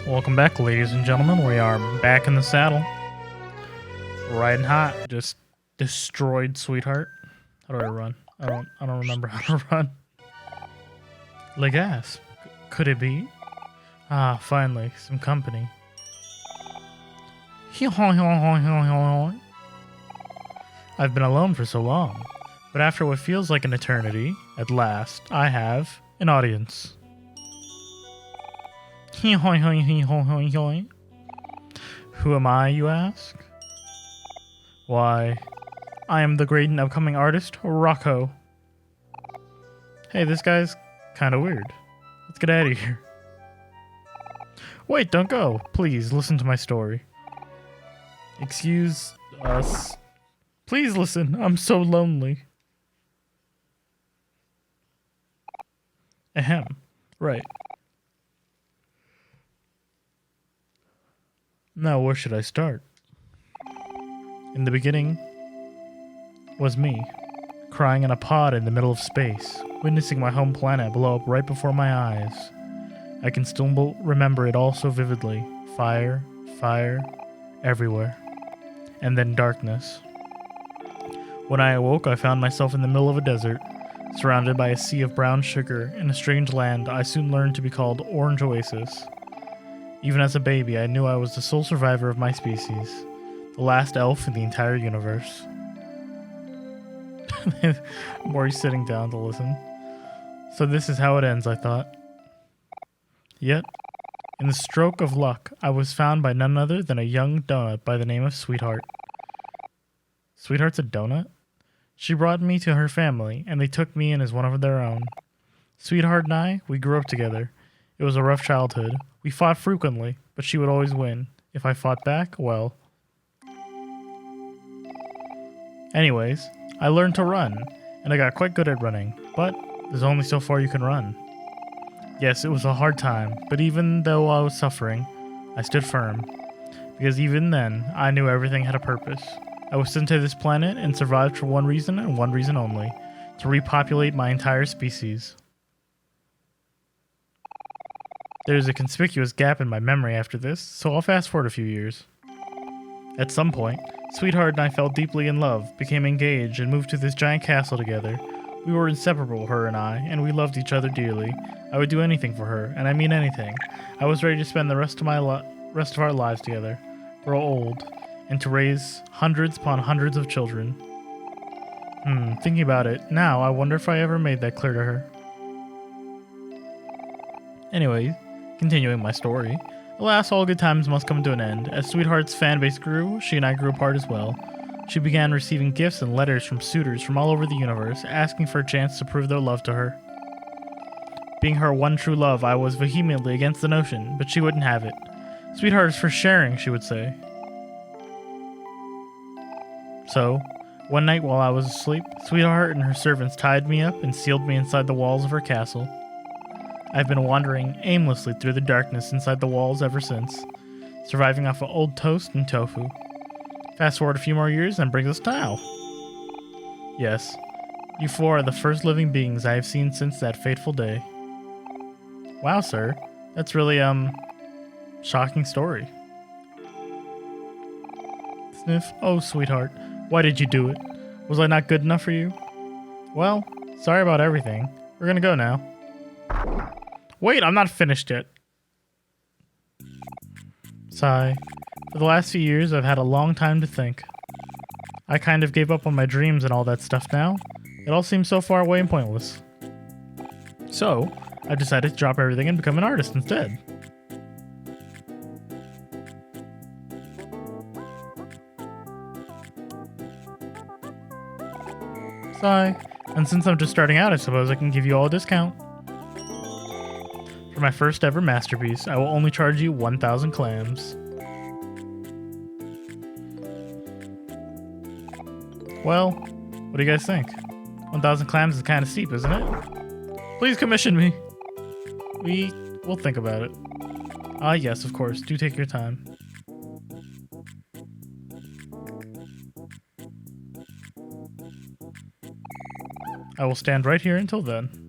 Welcome back, ladies and gentlemen. We are back in the saddle. Riding hot. Just destroyed Sweetheart. How do I run? I don't remember how to run. Le gas. Could it be? Ah, finally, some company. I've been alone for so long, but after what feels like an eternity, at last, I have an audience. Who am I, you ask? Why, I am the great and upcoming artist, Rocco. Hey, this guy's kinda weird. Let's get out of here. Wait, don't go. Please, listen to my story. Excuse us. Please listen, I'm so lonely. Ahem. Right. Now, where should I start? In the beginning was me, crying in a pod in the middle of space, witnessing my home planet blow up right before my eyes. I can still remember it all so vividly. Fire, everywhere. And then darkness. When I awoke, I found myself in the middle of a desert, surrounded by a sea of brown sugar in a strange land I soon learned to be called Orange Oasis. Even as a baby, I knew I was the sole survivor of my species, the last elf in the entire universe. Omori's sitting down to listen. So this is how it ends, I thought. Yet, in the stroke of luck, I was found by none other than a young donut by the name of Sweetheart. Sweetheart's a donut? She brought me to her family, and they took me in as one of their own. Sweetheart and I, we grew up together. It was a rough childhood. We fought frequently, but she would always win. If I fought back, well. Anyways, I learned to run, and I got quite good at running, but there's only so far you can run. Yes, it was a hard time, but even though I was suffering, I stood firm. Because even then, I knew everything had a purpose. I was sent to this planet and survived for one reason and one reason only, to repopulate my entire species. There is a conspicuous gap in my memory after this, so I'll fast forward a few years. At some point, Sweetheart and I fell deeply in love, became engaged, and moved to this giant castle together. We were inseparable, her and I, and we loved each other dearly. I would do anything for her, and I mean anything. I was ready to spend the rest of our lives together, grow old, and to raise hundreds upon hundreds of children. Thinking about it, now I wonder if I ever made that clear to her. Anyway, continuing my story. Alas, all good times must come to an end. As Sweetheart's fan base grew, she and I grew apart as well. She began receiving gifts and letters from suitors from all over the universe, asking for a chance to prove their love to her. Being her one true love, I was vehemently against the notion, but she wouldn't have it. Sweetheart is for sharing, she would say. So, one night while I was asleep, Sweetheart and her servants tied me up and sealed me inside the walls of her castle. I've been wandering aimlessly through the darkness inside the walls ever since, surviving off of old toast and tofu. Fast forward a few more years and brings us to now. Yes, you four are the first living beings I have seen since that fateful day. Wow, sir, that's really, shocking story. Sniff, oh sweetheart, why did you do it? Was I not good enough for you? Well, sorry about everything. We're gonna go now. Wait, I'm not finished yet. Sigh. For the last few years, I've had a long time to think. I kind of gave up on my dreams and all that stuff now. It all seems so far away and pointless. So, I've decided to drop everything and become an artist instead. Sigh. And since I'm just starting out, I suppose I can give you all a discount. For my first ever masterpiece, I will only charge you 1,000 clams. Well, what do you guys think? 1,000 clams is kind of steep, isn't it? Please commission me. We'll think about it. Ah, yes, of course. Do take your time. I will stand right here until then.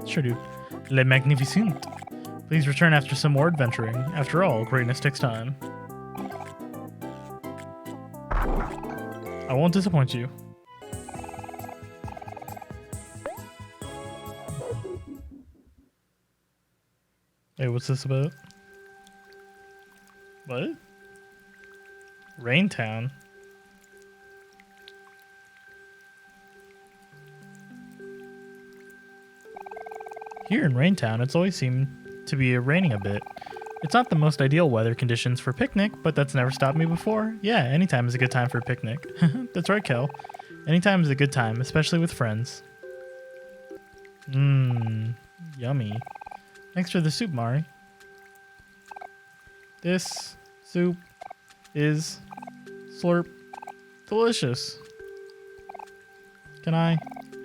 Sure, dude. Le Magnificent. Please return after some more adventuring. After all, greatness takes time. I won't disappoint you. Hey, what's this about? What? Raintown? Here in Raintown, it's always seemed to be raining a bit. It's not the most ideal weather conditions for a picnic, but that's never stopped me before. Yeah, anytime is a good time for a picnic. That's right, Kel. Anytime is a good time, especially with friends. Mmm, yummy. Thanks for the soup, Mari. This soup is slurp delicious. Can I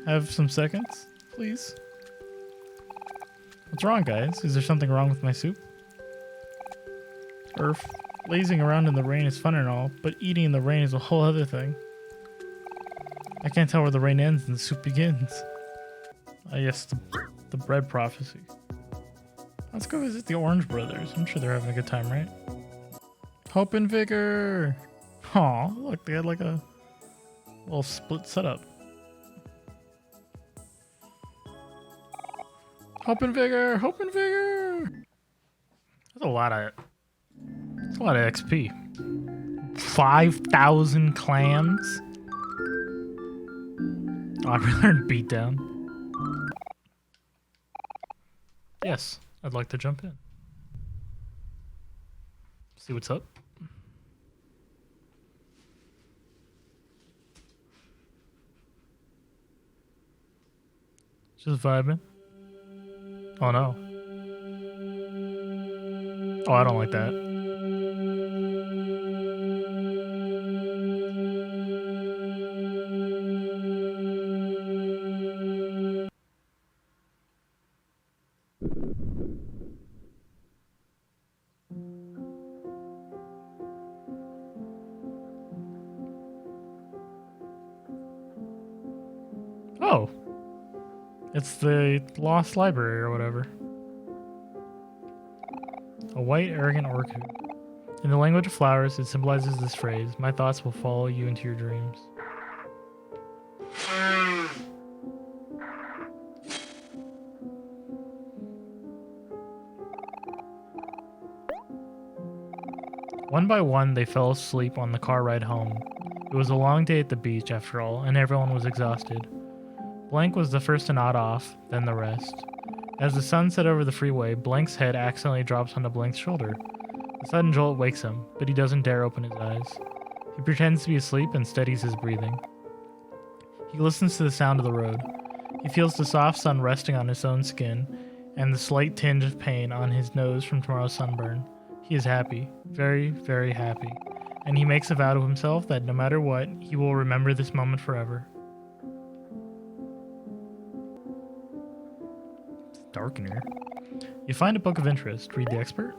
have some seconds, please? What's wrong, guys? Is there something wrong with my soup? Lazing around in the rain is fun and all, but eating in the rain is a whole other thing. I can't tell where the rain ends and the soup begins. I guess the bread prophecy. Let's go visit the Orange Brothers. I'm sure they're having a good time, right? Hope and vigor! Aw, look, they had like a little split setup. Hope and vigor! Hope and vigor! That's a lot of XP. 5,000 clams? Oh, I really learned beatdown. Yes, I'd like to jump in. See what's up. Just vibing. Oh no. Oh, I don't like that. Oh. It's the lost library or whatever. A white, arrogant orchid. In the language of flowers, it symbolizes this phrase, my thoughts will follow you into your dreams. One by one, they fell asleep on the car ride home. It was a long day at the beach, after all, and everyone was exhausted. Blank was the first to nod off, then the rest. As the sun set over the freeway, Blank's head accidentally drops onto Blank's shoulder. A sudden jolt wakes him, but he doesn't dare open his eyes. He pretends to be asleep and steadies his breathing. He listens to the sound of the road. He feels the soft sun resting on his own skin, and the slight tinge of pain on his nose from tomorrow's sunburn. He is happy, very, very happy, and he makes a vow to himself that no matter what, he will remember this moment forever. Dark in here. You find a book of interest. Read the expert.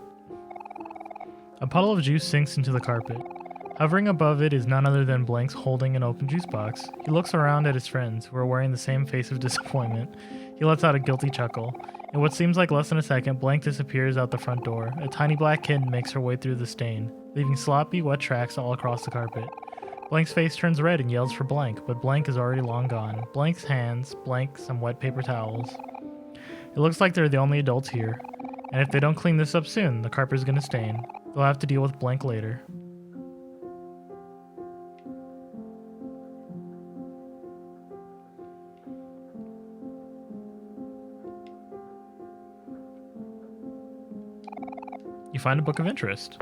A puddle of juice sinks into the carpet. Hovering above it is none other than Blank's holding an open juice box. He looks around at his friends, who are wearing the same face of disappointment. He lets out a guilty chuckle. In what seems like less than a second, Blank disappears out the front door. A tiny black kitten makes her way through the stain, leaving sloppy, wet tracks all across the carpet. Blank's face turns red and yells for Blank, but Blank is already long gone. Blank's hands, Blank some wet paper towels. It looks like they're the only adults here, and if they don't clean this up soon, the carpet is gonna stain. They'll have to deal with Blank later. You find a book of interest.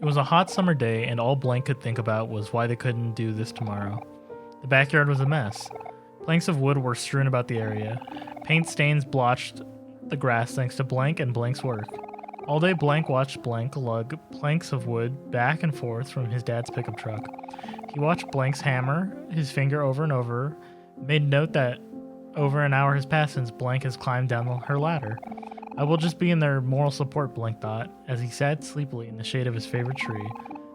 It was a hot summer day, and all Blank could think about was why they couldn't do this tomorrow. The backyard was a mess. Planks of wood were strewn about the area. Paint stains blotched the grass thanks to Blank and Blank's work. All day Blank watched Blank lug planks of wood back and forth from his dad's pickup truck. He watched Blank's hammer his finger over and over, made note that over an hour has passed since Blank has climbed down her ladder. I will just be in their moral support, Blank thought, as he sat sleepily in the shade of his favorite tree.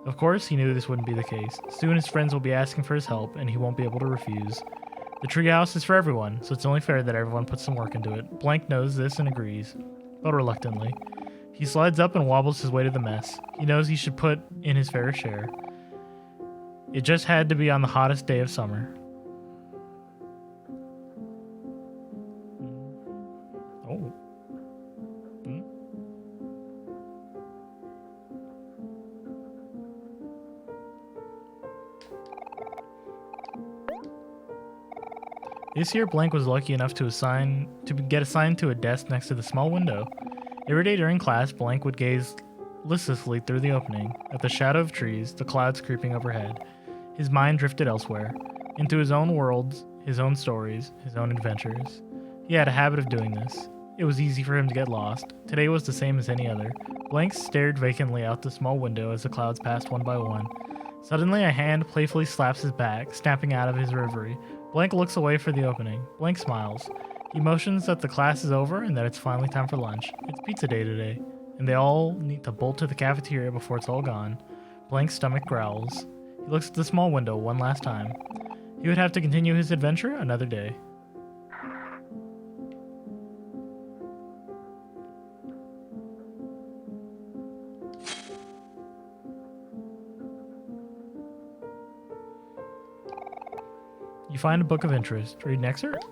Of course, he knew this wouldn't be the case. Soon his friends will be asking for his help, and he won't be able to refuse. The treehouse is for everyone, so it's only fair that everyone puts some work into it. Blank knows this and agrees, but reluctantly. He slides up and wobbles his way to the mess. He knows he should put in his fair share. It just had to be on the hottest day of summer. Oh. This year, Blank was lucky enough to get assigned to a desk next to the small window. Every day during class, Blank would gaze listlessly through the opening, at the shadow of trees, the clouds creeping overhead. His mind drifted elsewhere, into his own worlds, his own stories, his own adventures. He had a habit of doing this. It was easy for him to get lost. Today was the same as any other. Blank stared vacantly out the small window as the clouds passed one by one. Suddenly, a hand playfully slaps his back, snapping out of his reverie. Blank looks away for the opening. Blank smiles. He motions that the class is over and that it's finally time for lunch. It's pizza day today, and they all need to bolt to the cafeteria before it's all gone. Blank's stomach growls. He looks at the small window one last time. He would have to continue his adventure another day. You find a book of interest. Read an excerpt?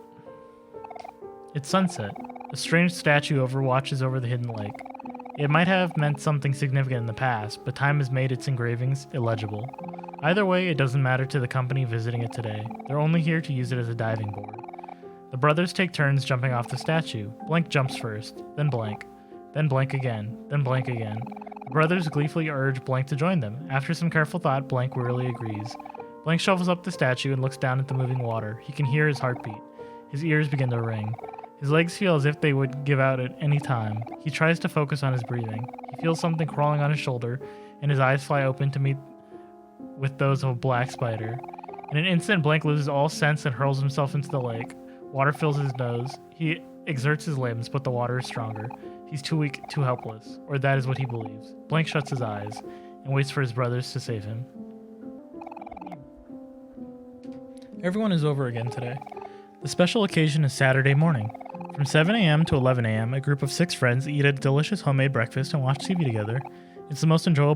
It's sunset. A strange statue watches over the hidden lake. It might have meant something significant in the past, but time has made its engravings illegible. Either way, it doesn't matter to the company visiting it today. They're only here to use it as a diving board. The brothers take turns jumping off the statue. Blank jumps first, then Blank again, then Blank again. The brothers gleefully urge Blank to join them. After some careful thought, Blank wearily agrees. Blank shovels up the statue and looks down at the moving water. He can hear his heartbeat. His ears begin to ring. His legs feel as if they would give out at any time. He tries to focus on his breathing. He feels something crawling on his shoulder, and his eyes fly open to meet with those of a black spider. In an instant, Blank loses all sense and hurls himself into the lake. Water fills his nose. He exerts his limbs, but the water is stronger. He's too weak, too helpless, or that is what he believes. Blank shuts his eyes and waits for his brothers to save him. Everyone is over again today. The special occasion is Saturday morning. From 7 a.m. to 11 a.m., a group of 6 friends eat a delicious homemade breakfast and watch TV together. It's the most enjoyable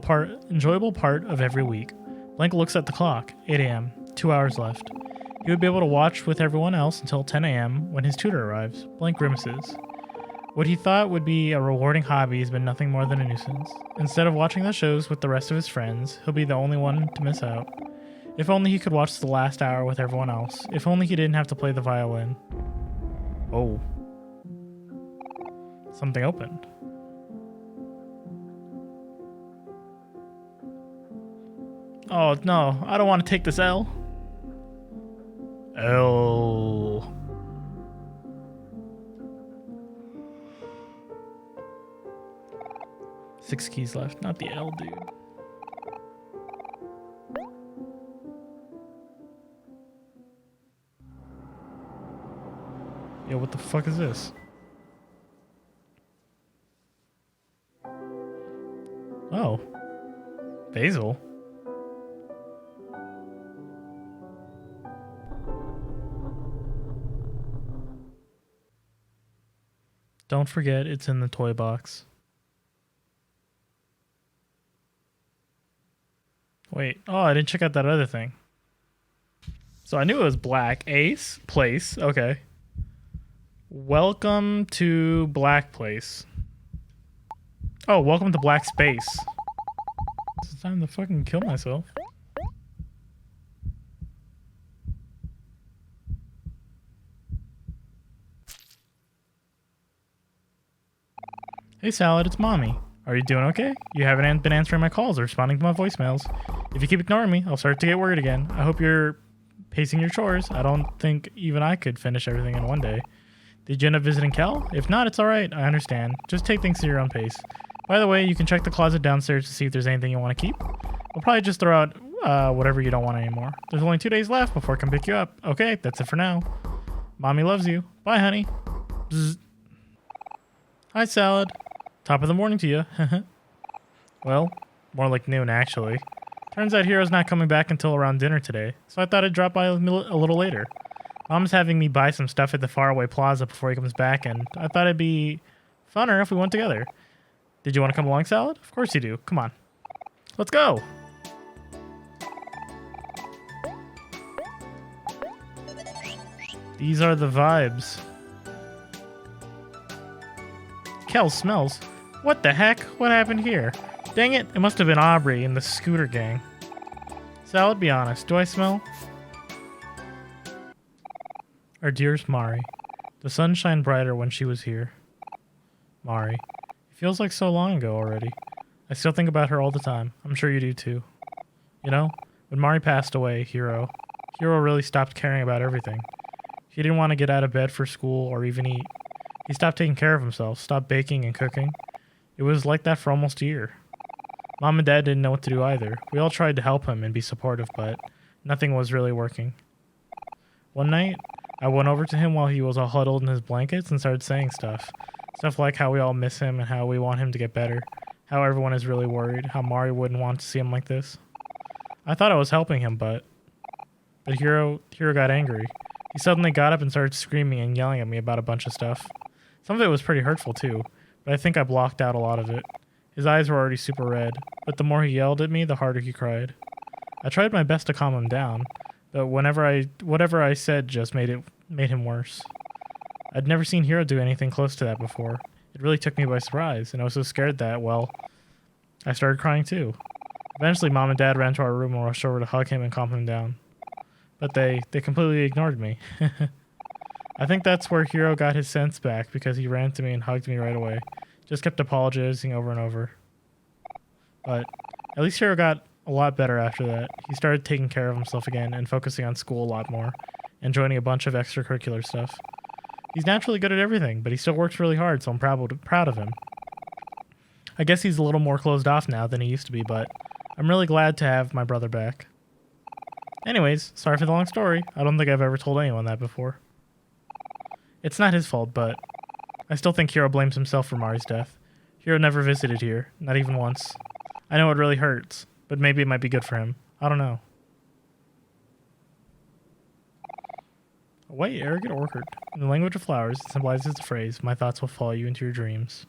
part of every week. Blank looks at the clock. 8 a.m. 2 hours left. He would be able to watch with everyone else until 10 a.m. when his tutor arrives. Blank grimaces. What he thought would be a rewarding hobby has been nothing more than a nuisance. Instead of watching the shows with the rest of his friends, he'll be the only one to miss out. If only he could watch the last hour with everyone else. If only he didn't have to play the violin. Oh. Something opened. Oh, no. I don't want to take this L. L. Six keys left. Not the L, dude. Yo, what the fuck is this? Oh. Basil. Don't forget, it's in the toy box. Wait. Oh, I didn't check out that other thing. So I knew it was black. Ace. Place. Okay. Welcome to Black Place. Oh, welcome to Black Space. It's time to fucking kill myself. Hey Salad, it's Mommy. Are you doing okay? You haven't been answering my calls or responding to my voicemails. If you keep ignoring me, I'll start to get worried again. I hope you're pacing your chores. I don't think even I could finish everything in one day. Did you end up visiting Kel? If not, it's alright. I understand. Just take things at your own pace. By the way, you can check the closet downstairs to see if there's anything you want to keep. We'll probably just throw out whatever you don't want anymore. There's only 2 days left before I can pick you up. Okay, that's it for now. Mommy loves you. Bye, honey. Bzz. Hi, Salad. Top of the morning to you. Well, more like noon, actually. Turns out Hero's not coming back until around dinner today, so I thought I'd drop by a little later. Mom's having me buy some stuff at the faraway plaza before he comes back, and I thought it'd be funner if we went together. Did you want to come along, Salad? Of course you do. Come on. Let's go! These are the vibes. Kel smells. What the heck? What happened here? Dang it, it must have been Aubrey and the scooter gang. Salad, be honest, do I smell? Our dearest Mari. The sun shined brighter when she was here. Mari. It feels like so long ago already. I still think about her all the time. I'm sure you do too. You know, when Mari passed away, Hiro really stopped caring about everything. He didn't want to get out of bed for school or even eat. He stopped taking care of himself, stopped baking and cooking. It was like that for almost a year. Mom and Dad didn't know what to do either. We all tried to help him and be supportive, but nothing was really working. One night, I went over to him while he was all huddled in his blankets and started saying stuff. Stuff like how we all miss him and how we want him to get better. How everyone is really worried. How Mari wouldn't want to see him like this. I thought I was helping him, but Hiro got angry. He suddenly got up and started screaming and yelling at me about a bunch of stuff. Some of it was pretty hurtful too, but I think I blocked out a lot of it. His eyes were already super red, but the more he yelled at me, the harder he cried. I tried my best to calm him down, but whatever I said just made him worse. I'd never seen Hiro do anything close to that before. It really took me by surprise, and I was so scared that, well, I started crying too. Eventually, Mom and Dad ran to our room and rushed over to hug him and calm him down. But they completely ignored me. I think that's where Hiro got his sense back, because he ran to me and hugged me right away. Just kept apologizing over and over. But at least Hiro got a lot better after that. He started taking care of himself again and focusing on school a lot more, and joining a bunch of extracurricular stuff. He's naturally good at everything, but he still works really hard, so I'm proud of him. I guess he's a little more closed off now than he used to be, but I'm really glad to have my brother back. Anyways, sorry for the long story. I don't think I've ever told anyone that before. It's not his fault, but I still think Hiro blames himself for Mari's death. Hiro never visited here, not even once. I know it really hurts, but maybe it might be good for him. I don't know. A white arrogant orchid. In the language of flowers, it symbolizes the phrase, "My thoughts will follow you into your dreams."